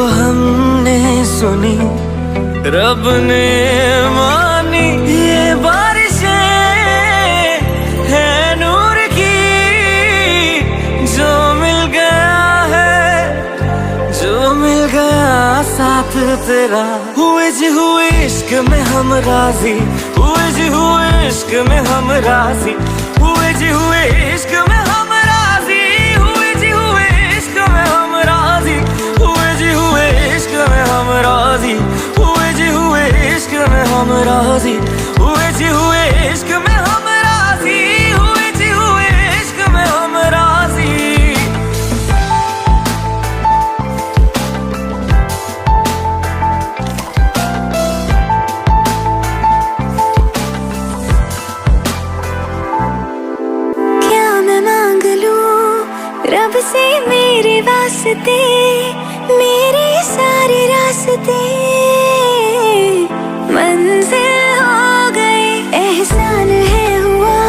हमने सुनी रब ने मानी, ये बारिशें है नूर की, जो मिल गया है, जो मिल गया साथ तेरा। हुए जी हुए इश्क में हम राजी, हुए जी हुए इश्क में हम राजी, हुए जी हुए इश्क में हम राजी, हुए जी हुए इश्क में हम राजी, हुए जी हुए इश्क में हम राजी, हुए जी हुए इश्क में हम राजी, हुए जी हुए इश्क में हम राजी, हुए जी हुए इश्क में हम राजी। क्या मैं मांग लूं रब से मेरे वास्ते, मेरे सारे रास्ते मंजिल हो गए। एहसान है हुआ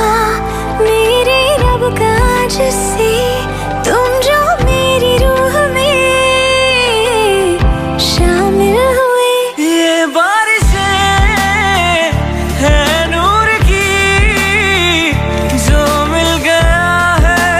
मेरे रब का जिससे, तुम जो मेरी रूह में शामिल हुए। ये बारिशें है नूर की, जो मिल गया है,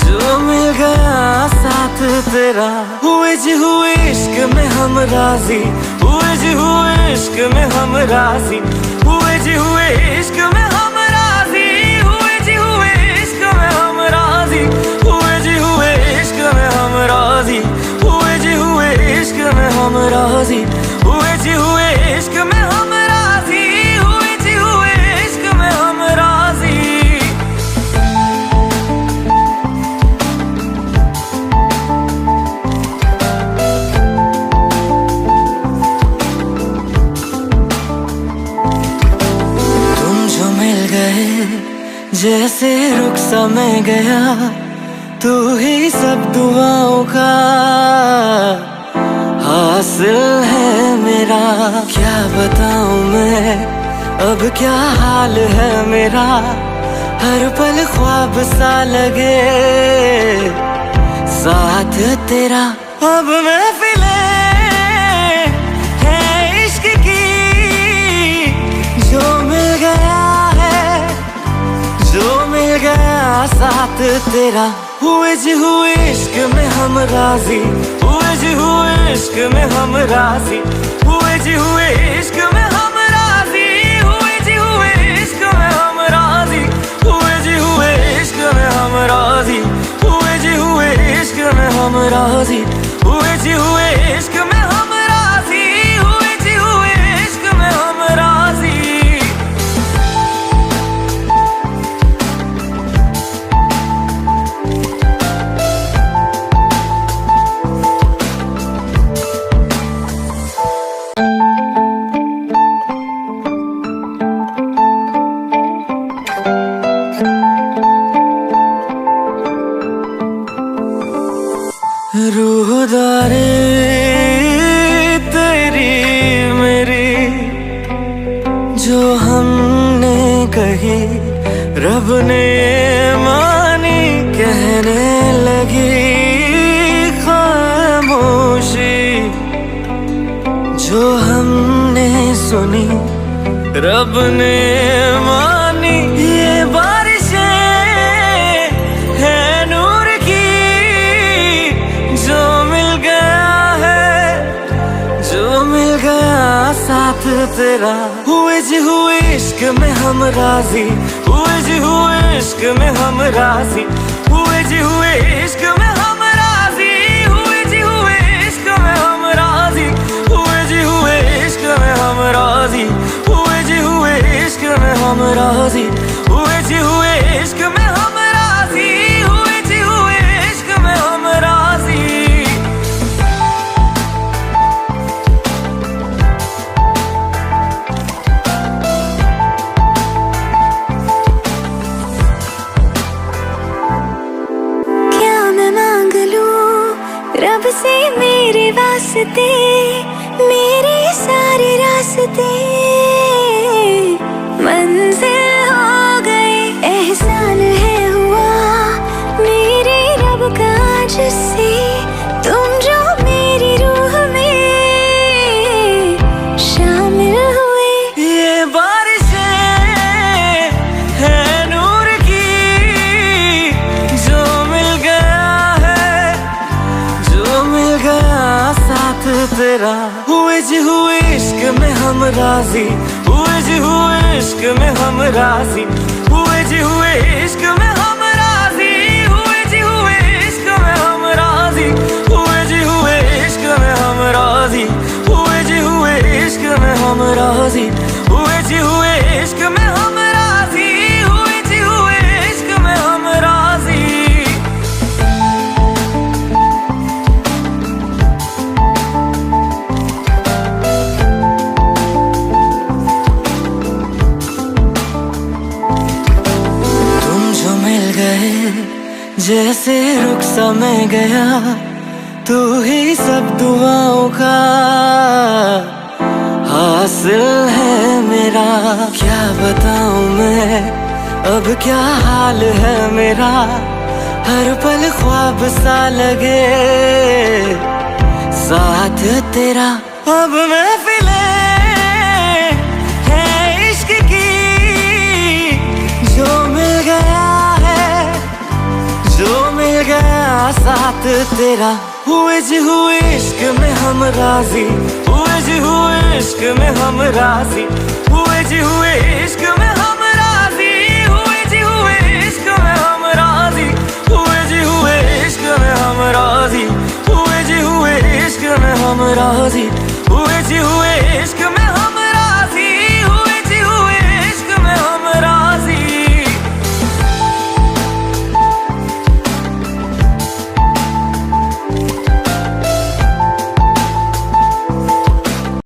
जो मिल गया साथ तेरा। हुए जी हुए इश्क में हम राजी, हुए जी हुए इश्क में हम राजी, हुए जी हुए इश्क में हम राजी, हुए जी हुए इश्क में हम राजी, हुए जी हुए इश्क में हम राजी, हुए जी हुए इश्क में हम राजी, हुए जी हुए इश्क में हम राजी, हुए जी हुए इश्क में हम राजी। जैसे रुख सा मैं गया, तू ही सब दुआओं का हासिल है मेरा। क्या बताऊं मैं अब क्या हाल है मेरा, हर पल ख्वाब सा लगे साथ तेरा। अब महफिलें हैं इश्क की, जो मिल गया है, जो मिल गया साथ तेरा। हुए जी हुए इश्क में हम राजी, हुए जी हुए इश्क में हम राजी, हुए जी हुए इश्क में हम राजी, हुए जी हुए इश्क में हम राजी, हुए जी हुए इश्क में हम राजी, हुए जी हुए इश्क में हम राजी, हुए जी हुए इश्क में हम राजी, हुए जी हुए इश्क में हम राजी। रूहदारी तेरी मेरी जो हमने कही, रब ने मानी, कहने लगी खामोशी। जो हमने सुनी रब ने मानी, ये बारिशें है नूर की, जो मिल गया है, जो मिल गया साथ तेरा। हुए जी हुए इश्क में हम राजी, हुए जी हुए इश्क में हम राजी, हुए जी हुए इश्क में हम राजी, हुए जी हुए इश्क में हम राजी, हुए जी हुए इश्क में हम राजी, हुए जी हुए इश्क में हम राजी, हुए जी हुए इश्क में हम राजी, हुए जी हुए इश्क में हम राजी। रब से मेरे वास्ते, मेरे सारे रास्ते मंजिल हो गए। एहसान है हुआ मेरे रब का जिससे, तुम जो मेरी जरा, हुए जी हुए इश्क में हम राजी, हुए जी हुए इश्क में हम राजी, हुए जी हुए इश्क में हम राजी, हुए जी हुए इश्क में हम राजी, हुए जी हुए इश्क में हम राजी, हुए जी हुए इश्क में हम राजी, हुए जी हुए इश्क में हम राजी, हुए जी हुए इश्क में हम राजी। जैसे रुख सा मैं गया, तू ही सब दुआओं का हासिल है मेरा। क्या बताऊं मैं अब क्या हाल है मेरा, हर पल ख्वाब सा लगे साथ तेरा। अब महफिले है इश्क की, जो मिल गया जो मिल गया साथ तेरा। हुए जी हुए इश्क में हम राजी, हुए जी हुए इश्क में हम राजी, हुए जी हुए इश्क में हम राजी, हुए जी हुए इश्क में हम राजी, हुए जी हुए इश्क में हम राजी, हुए जी हुए इश्क में हम राजी, हुए जी हुए इश्क में